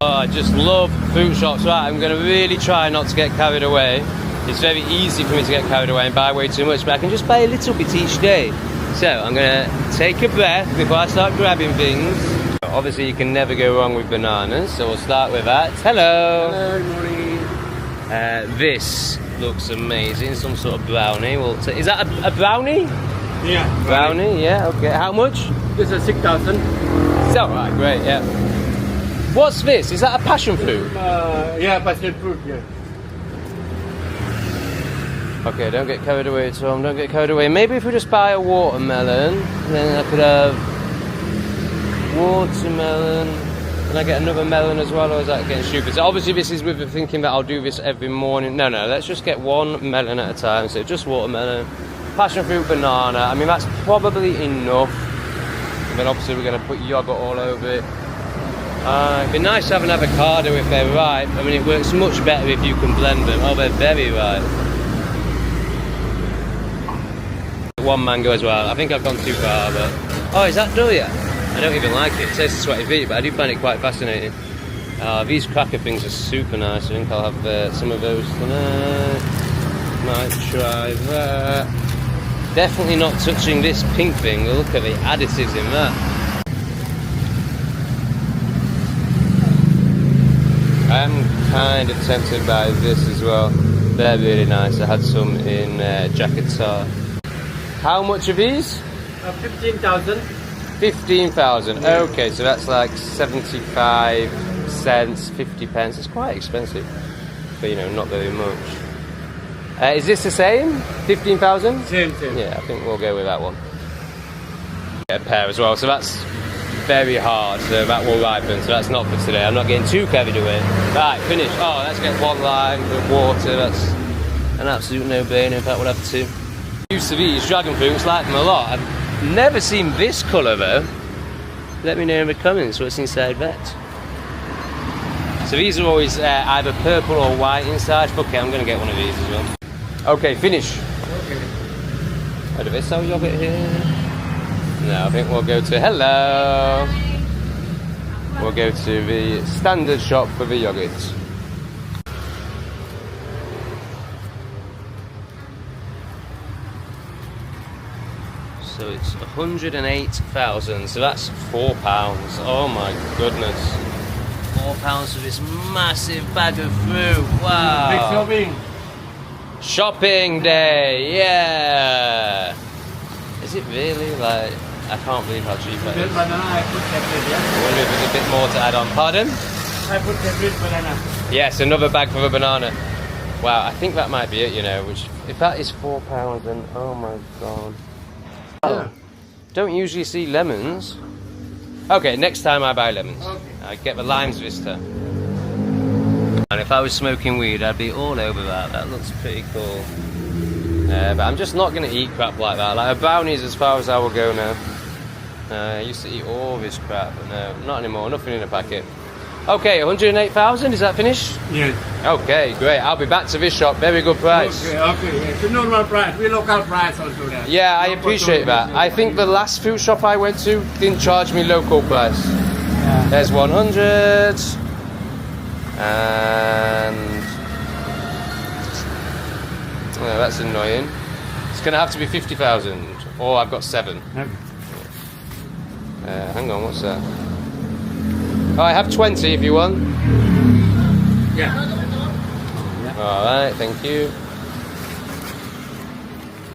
Oh, I just love fruit shops. Right, I'm going to really try not to get carried away. It's very easy for me to get carried away and buy way too much, but I can just buy a little bit each day. So I'm going to take a breath before I start grabbing things. Obviously, you can never go wrong with bananas, so we'll start with that. Hello. Hello, good morning. This looks amazing. Some sort of brownie. Is that a brownie? Yeah. Brownie, yeah. Okay. How much? This is 6,000. So, right, great. Yeah. What's this? Is that a passion fruit? Yeah, passion fruit. Yeah. Okay, don't get carried away, Tom. Don't get carried away. Maybe if we just buy a watermelon, then I could have watermelon. Can I get another melon as well, or is that getting stupid? So obviously this is with the thinking that I'll do this every morning. No, let's just get one melon at a time. So just watermelon, passion fruit, banana. I mean, that's probably enough. And then obviously we're going to put yogurt all over it. It'd be nice to have an avocado if they're ripe. I mean, it works much better if you can blend them. Oh, they're very ripe. One mango as well. I think I've gone too far, but... Oh, is that durian? I don't even like it. It says sweaty feet, but I do find it quite fascinating. These cracker things are super nice. I think I'll have some of those tonight. Might try that. Definitely not touching this pink thing. Look at the additives in that. I'm kind of tempted by this as well. They're really nice. I had some in Jakarta. How much are these? 15,000. 15,000. Okay, so that's like 75 cents, 50 pence. It's quite expensive, but you know, not very much. Is this the same? 15,000? Same. Yeah, I think we'll go with that one. Get a pair as well. So that's very hard. So that will ripen. So that's not for today. I'm not getting too carried away. Right, finish. Oh, let's get one lime with water. That's an absolute no-brainer. In fact, we'll have two. Used to these dragon fruits, like them a lot. I've never seen this colour though. Let me know in the comments what's inside that. So these are always either purple or white inside. Okay, I'm going to get one of these as well. Okay, finish. Okay. Oh, do they sell yogurt here? No, I think we'll go to... Hello! We'll go to the standard shop for the yogurt. So it's 108,000, so that's £4. Oh my goodness. £4 for this massive bag of fruit. Wow. Big shopping. Shopping day, yeah. Is it really? Like, I can't believe how cheap that is. Banana, I put separate, yeah? I wonder if there's a bit more to add on. Pardon? I put separate banana. Yes, another bag for a banana. Wow, I think that might be it, you know. Which, if that is £4, then oh my god. Yeah. Don't usually see lemons. Okay, next time I buy lemons. Okay. I get the limes this time. And if I was smoking weed, I'd be all over that. That looks pretty cool. But I'm just not going to eat crap like that. Like a brownie's as far as I will go now. I used to eat all this crap, but no, not anymore. Nothing in a packet. Okay, 108,000. Is that finished? Yes. Okay, great. I'll be back to this shop. Very good price. Okay. It's a normal price. We local price also there. Yeah, I appreciate that. I think the last food shop I went to didn't charge me local price. Yeah. There's 100. And... oh, that's annoying. It's going to have to be 50,000. Or I've got 7. Okay. Hang on, what's that? Oh, I have 20 if you want. Yeah. Alright, thank you.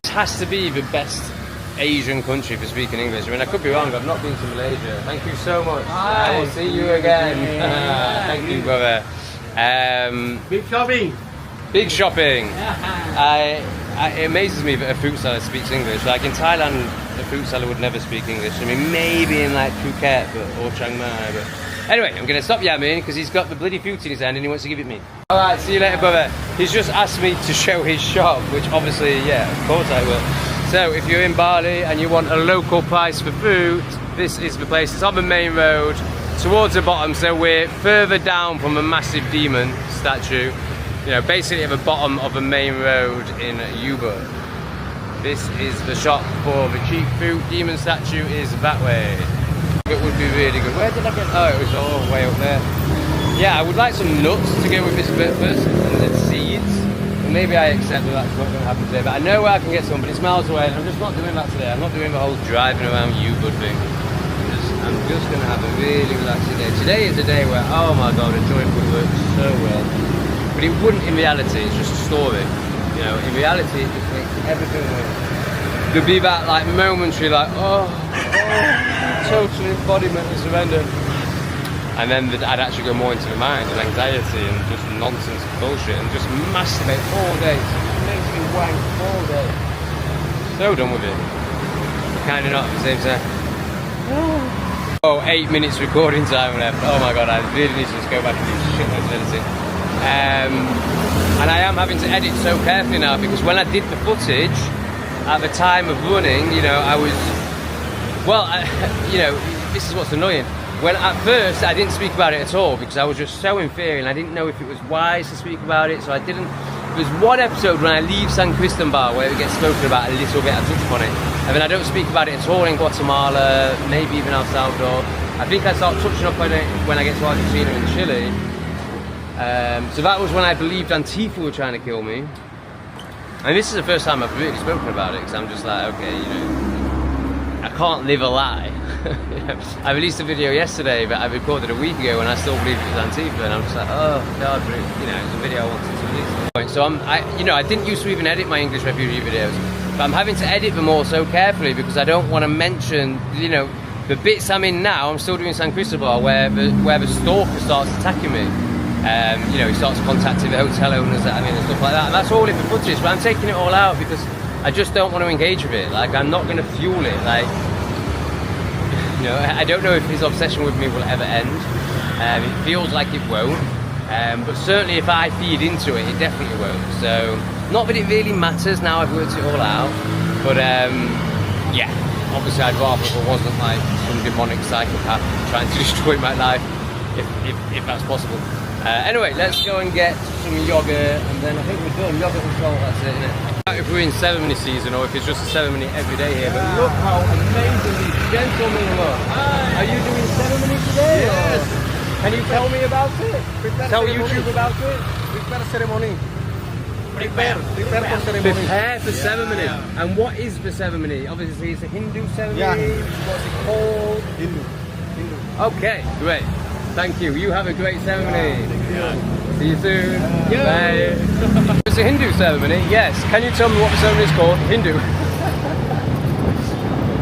This has to be the best Asian country for speaking English. I mean, I could be wrong, I've not been to Malaysia. Thank you so much. I will see you again. Thank you, brother. Big shopping. Big shopping. It amazes me that a fruit seller speaks English. Like in Thailand, a fruit seller would never speak English. I mean, maybe in like Phuket or Chiang Mai. But anyway, I'm going to stop yamming because he's got the bloody fruit in his hand and he wants to give it me. Alright, see you later, brother. He's just asked me to show his shop, which obviously, yeah, of course I will. So, if you're in Bali and you want a local price for food, this is the place. It's on the main road towards the bottom, so we're further down from a massive demon statue. You know, basically at the bottom of the main road in Ubud. This is the shop for the cheap fruit. Demon statue is that way. It would be really good. Where did I get? Oh, it was all the way up there. Yeah, I would like some nuts to go with this breakfast and then seeds. And maybe I accept that that's not going to happen today. But I know where I can get some, but it's miles away. And I'm just not doing that today. I'm not doing the whole driving around Ubud thing. I'm just going to have a really relaxing day. Today is a day where, oh my god, a joint would work so well. But it wouldn't in reality, it's just a story. You know, in reality, it just makes everything work. There'd be that like momentary, like, total embodiment of surrender. And then I'd actually go more into the mind and anxiety and just nonsense bullshit and just masturbate all day. It makes me wank all day. So done with it. Kind of not at the same time. Oh, 8 minutes recording time left. Oh my god, I really need to just go back and do shitloads of editing. And I am having to edit so carefully now because when I did the footage at the time of running, you know, I was, well, you know, this is what's annoying. When at first I didn't speak about it at all because I was just so in fear and I didn't know if it was wise to speak about it, so I didn't. There's one episode when I leave San Cristobal where it gets spoken about a little bit, I touch upon it, and then I don't speak about it at all in Guatemala, maybe even El Salvador. I think I start touching up on it when I get to Argentina and Chile. So that was when I believed Antifa were trying to kill me. And this is the first time I've really spoken about it because I'm just like, okay, you know, I can't live a lie. I released a video yesterday that I recorded a week ago when I still believed it was Antifa, and I'm just like, oh god, but you know, it's a video I wanted to release. So I didn't used to even edit my English refugee videos, but I'm having to edit them all so carefully because I don't want to mention, you know, the bits I'm in now. I'm still doing San Cristobal where the stalker starts attacking me. You know, he starts contacting the hotel owners that I'm in and stuff like that, and that's all in the footage. But I'm taking it all out because I just don't want to engage with it. Like, I'm not going to fuel it. Like, you know, I don't know if his obsession with me will ever end. It feels like it won't, but certainly if I feed into it, it definitely won't. So, not that it really matters now I've worked it all out, but yeah, obviously I'd rather if it wasn't like some demonic psychopath trying to destroy my life, if that's possible. Anyway, let's go and get some yogurt, and then I think we're done. Yogurt and salt, that's it, isn't it? If we're in ceremony season or if it's just a ceremony every day here, but look how amazing these gentlemen look. Are you doing ceremony today? Yes. Can you tell me about it? Tell YouTube about it? Prepare ceremony. Prepare for ceremony. Prepare for ceremony. Yeah. And what is the ceremony? Obviously it's a Hindu ceremony. Yeah. What's it called? Hindu. Okay, great. Thank you. You have a great ceremony. See you soon. Bye. It's a Hindu ceremony, yes. Can you tell me what the ceremony is called? Hindu.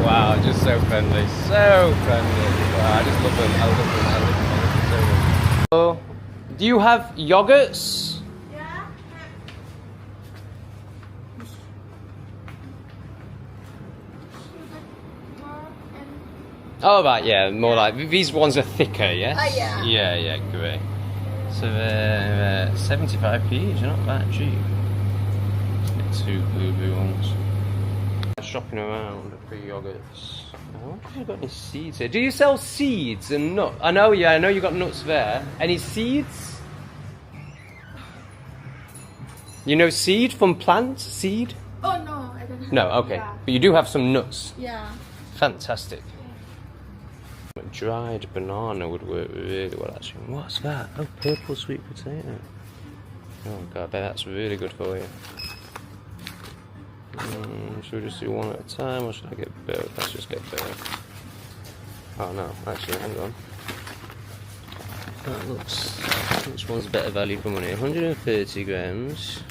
Wow, just so friendly. So friendly. Wow, I just love them. I love them. So much. Do you have yogurts? Yeah. Oh, right, yeah, more like, these ones are thicker, yes? Yeah. Yeah, great. So they're 75p each, not that cheap. Let's get 2 blue ones. Shopping around for yogurts. I wonder if you've got any seeds here. Do you sell seeds and nuts? I know you got nuts there. Any seeds? You know seed from plants? Seed? Oh no, I don't have. No, okay. Yeah. But you do have some nuts. Yeah. Fantastic. Dried banana would work really well actually. What's that? Oh, purple sweet potato. Oh god, I bet that's really good for you. Should we just do one at a time or should I get both? Let's just get both. Oh no, actually, hang on. That looks, which one's better value for money? 130 grams,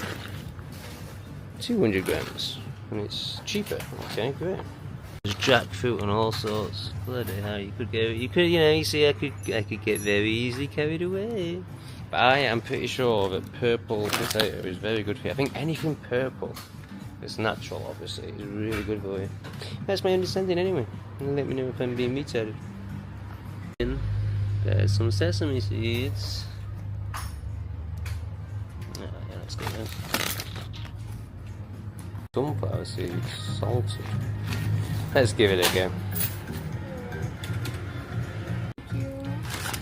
200 grams, and it's cheaper. Okay, great. There's jackfruit and all sorts. Bloody hell, you could, you know, you see, I could get very easily carried away. But I am pretty sure that purple potato is very good for you. I think anything purple, it's natural, obviously, is really good for you. That's my understanding anyway. Let me know if I'm being retarded. There's some sesame seeds. Oh, yeah, that's good. Sunflower seeds, salted. Let's give it a go.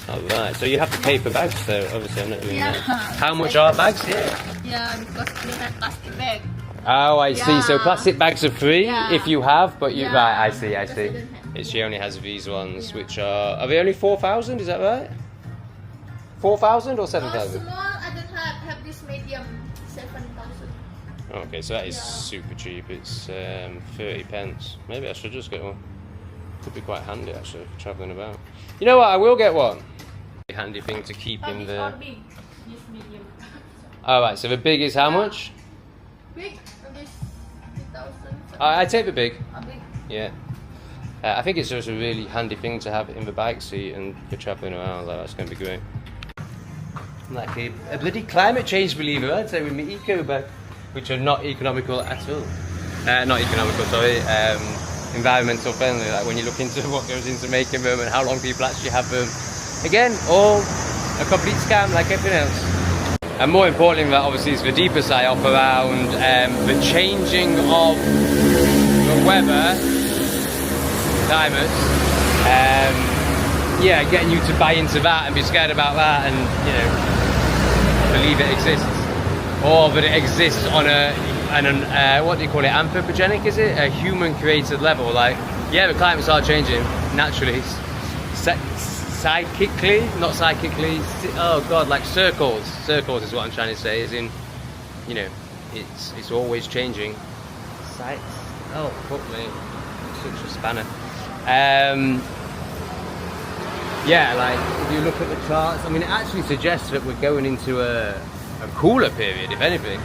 Alright, so you have to pay for bags, so obviously I'm not doing that. How much are bags here? Yeah, because they have plastic bag. Oh, I see. So plastic bags are free if you have, but you... Right, I see. She only has these ones, which are they only 4,000, is that right? 4,000 or 7,000? Small, I don't have this medium, 7,000. Okay, so that is super cheap. It's 30 pence. Maybe I should just get one. Could be quite handy actually for travelling about. You know what? I will get one. A handy thing to keep in the. Big. This medium. All right. So the big is how much? Big. This 3,000. I take the big. Big. Yeah. I think it's just a really handy thing to have in the bike seat and for travelling around. Like, that's going to be great. Like a bloody climate change believer, I'd say, with my eco bag, which are not economical at all. Not economical, sorry. Environmental friendly. Like when you look into what goes into making them and how long people actually have them. Again, all a complete scam like everything else. And more importantly than that, obviously, is the deeper psyop around the changing of the weather, climates. Yeah, getting you to buy into that and be scared about that, and you know, believe it exists, or that it exists on what do you call it? Anthropogenic, is it? A human-created level. Like, yeah, the climates are changing naturally, psychically, not psychically. Oh God, like circles. Circles is what I'm trying to say. Is in, you know, it's always changing. Oh fuck me, such a spanner. Yeah, like if you look at the charts, I mean, it actually suggests that we're going into a cooler period, if anything.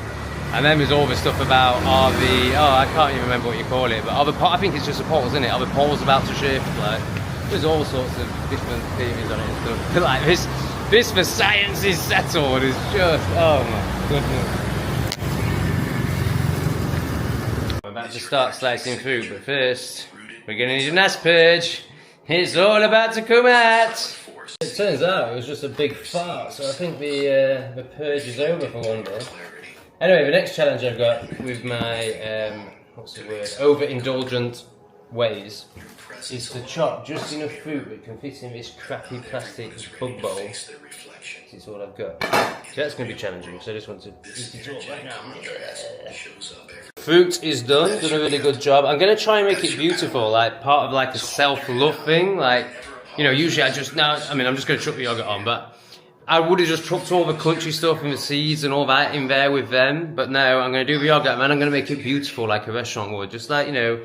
And then there's all the stuff about I can't even remember what you call it, but I think it's just the poles, isn't it? Are the poles about to shift? Like, there's all sorts of different theories on it and stuff. Like this for science is settled is just, oh my goodness. We're about to start slicing fruit, but first we're gonna need a nice purge. It's all about to come out. It turns out it was just a big fart, so I think the purge is over for one day. Anyway, the next challenge I've got with my, what's the word, overindulgent ways is to chop just enough fruit that can fit in this crappy plastic bug bowl. This is all I've got. So that's going to be challenging, so I just want to eat it all right now. Fruit is done a really good job. I'm going to try and make it beautiful, like part of like a self-love thing. Like, you know, usually I'm just going to chuck the yogurt on, but I would have just chucked all the crunchy stuff and the seeds and all that in there with them, but no, I'm going to do the yogurt, man. I'm going to make it beautiful like a restaurant would. Just like, you know,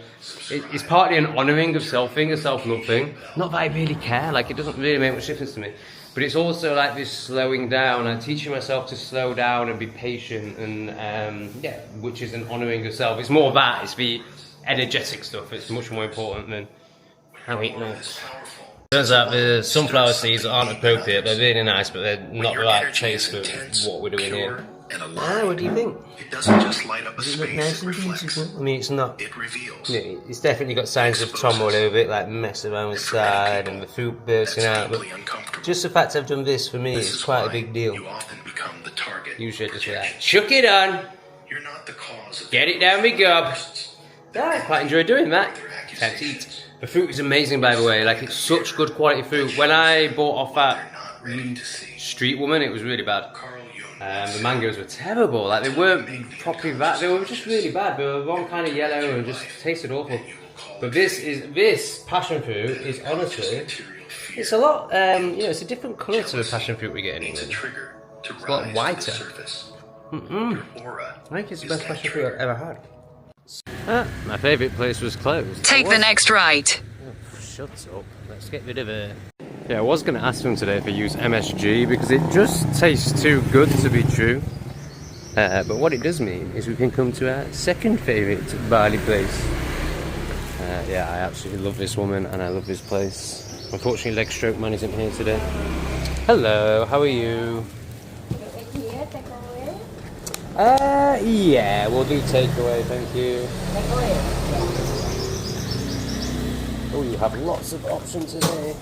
it's partly an honouring of self thing, a self-love thing. Not that I really care, like it doesn't really make much difference to me. But it's also like this slowing down. I'm teaching myself to slow down and be patient, and yeah, which is an honouring of self. It's more that, it's the energetic stuff. It's much more important than how we eat nuts. Turns out the sunflower seeds aren't appropriate. They're really nice, but they're not the right taste for what we're doing here. What do you think? It doesn't just light up a Does it look space, nice it and reflects. beautiful? I mean, it's not. It reveals. Yeah, it's definitely got signs of trauma all over it, like mess around with side and the fruit bursting out. But just the fact I've done this for me is quite a big deal. You often become the target. Usually I just like, chuck it on, You're not the cause of get it down me gob. Yeah, I quite enjoy doing that. Can't eat. The fruit is amazing, by the way. Like, it's such good quality fruit. When I bought off that street woman, it was really bad. The mangoes were terrible. Like, they weren't properly that. They were just really bad. They were wrong kind of yellow and just tasted awful. But this passion fruit is honestly, it's a lot. You know, it's a different colour to the passion fruit we get in England. It's a lot whiter. I think it's the best passion fruit I've ever had. My favourite place was closed. Take the next right. Oh, shut up. Let's get rid of it. Yeah, I was going to ask them today if they use MSG because it just tastes too good to be true. But what it does mean is we can come to our second favourite Bali place. Yeah, I absolutely love this woman and I love this place. Unfortunately, Leg Stroke Man isn't here today. Hello, how are you? Yeah, we'll do takeaway, thank you. Oh, you have lots of options today.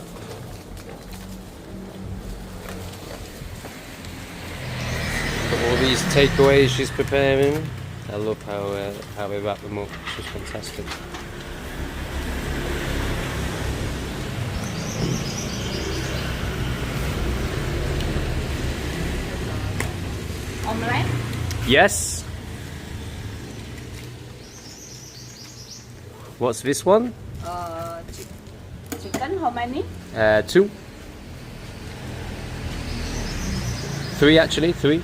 All these takeaways she's preparing. I love how we wrap them up. It's just fantastic. Omelette? Yes. What's this one? Chicken, how many? 2. 3 actually, 3.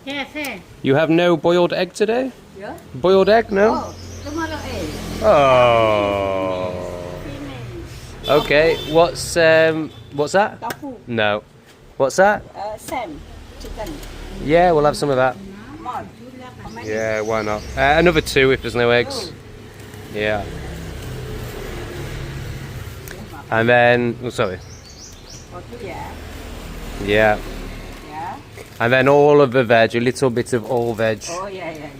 Yes. You have no boiled egg today? Yeah. Boiled egg, no? Oh, tomorrow egg. Oh. Okay, what's that? Tofu. No. What's that? Same. Chicken. Yeah, we'll have some of that. More. How many? Yeah, why not? Another 2 if there's no eggs. Yeah. And then, oh sorry. Yeah. Yeah. Yeah. And then all of the veg, a little bit of all veg. Oh, yeah.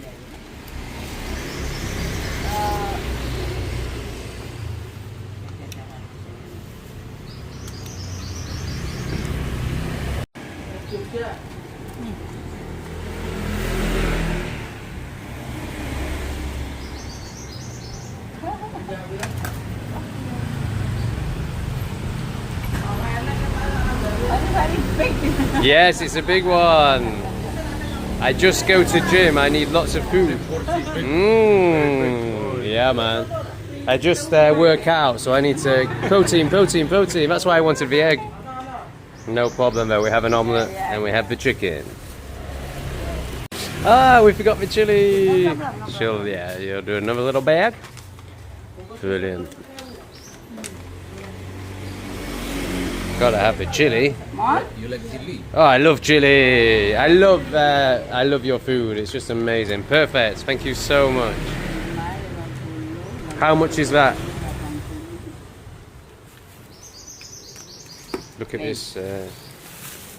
Yes, it's a big one. I just go to gym, I need lots of food. Yeah, man. I just work out, so I need to protein. That's why I wanted the egg. No problem though, we have an omelette and we have the chicken. Ah, we forgot the chili. She'll, yeah, you'll do another little bag. Brilliant. Gotta have the chili. You like chili? Oh, I love chili. I love your food. It's just amazing. Perfect. Thank you so much. How much is that? Look at this.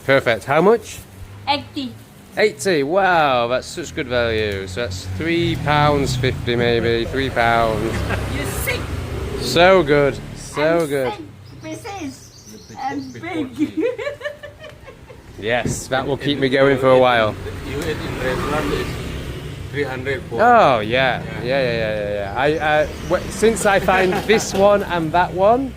Perfect. How much? 80. 80. Wow, that's such good value. So that's £3.50 maybe. £3. You sick. So good. So good. Pieces. And big. Yes, that will keep me going for a while. You eat in restaurant is 300 for. Oh yeah. Since I find this one and that one,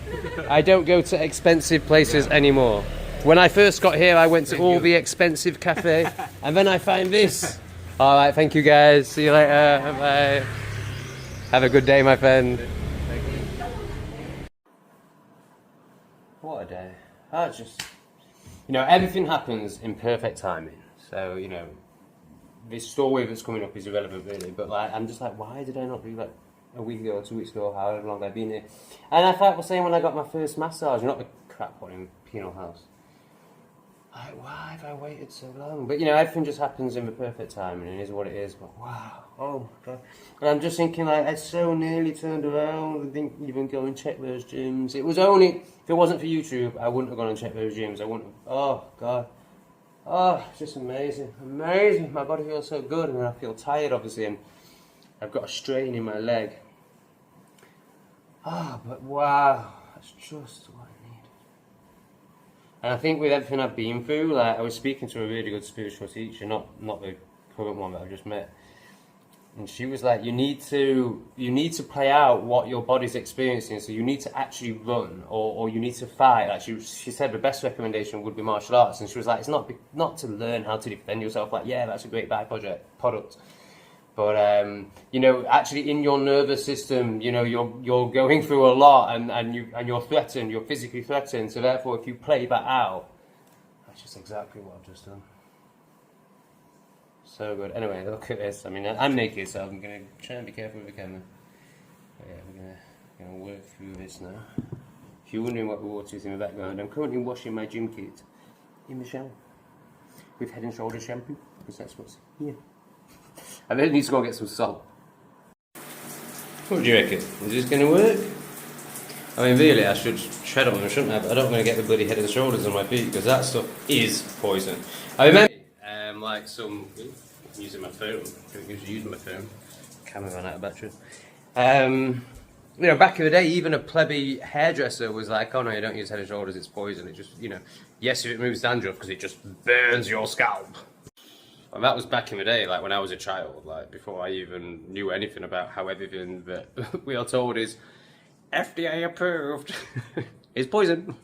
I don't go to expensive places anymore. When I first got here, I went to all the expensive cafe, and then I find this. All right, thank you guys. See you later. Bye. Have a good day, my friend. What a day. That's just, everything happens in perfect timing. So, this story that's coming up is irrelevant really, but I'm just like, why did I not do that a week ago, 2 weeks ago, however long I've been here? And I thought, saying when I got my first massage, not the crap one in Penal House. Why have I waited so long? But everything just happens in the perfect timing and it is what it is. But wow, oh my god. And I'm just thinking I so nearly turned around. I didn't even go and check those gyms. It was only, if it wasn't for YouTube, I wouldn't have gone and checked those gyms. I wouldn't have, oh god. Oh, it's just amazing. Amazing. My body feels so good and I feel tired obviously and I've got a strain in my leg. But wow, that's just what I need. And I think with everything I've been through, I was speaking to a really good spiritual teacher, not the current one that I've just met, and she was like, you need to play out what your body's experiencing. So you need to actually run, or you need to fight. Like she said, the best recommendation would be martial arts, and she was like, it's not to learn how to defend yourself. Like, yeah, that's a great product. But actually in your nervous system, you're going through a lot, and you're threatened, you're physically threatened. So therefore, if you play that out, that's just exactly what I've just done. So good. Anyway, look at this. I mean, I'm naked, so I'm gonna try and be careful with the camera. But yeah, we're gonna I'm going to work through this now. If you're wondering what the water is in the background, I'm currently washing my gym kit in the shower with Head and Shoulders shampoo, because that's what's here. I really need to go and get some salt. What do you reckon? Is this going to work? I mean, really, I should tread on them, shouldn't I? But I don't want to get the bloody Head and Shoulders on my feet, because that stuff is poison. I remember, like some... I'm using my phone. I'm using my phone. Camera ran out of battery. You know, back in the day, even a plebby hairdresser was like, oh no, you don't use Head and Shoulders, it's poison. It just, you know, yes, if it removes dandruff, because it just burns your scalp. And that was back in the day, like when I was a child, like before I even knew anything about how everything that we are told is FDA approved is poison.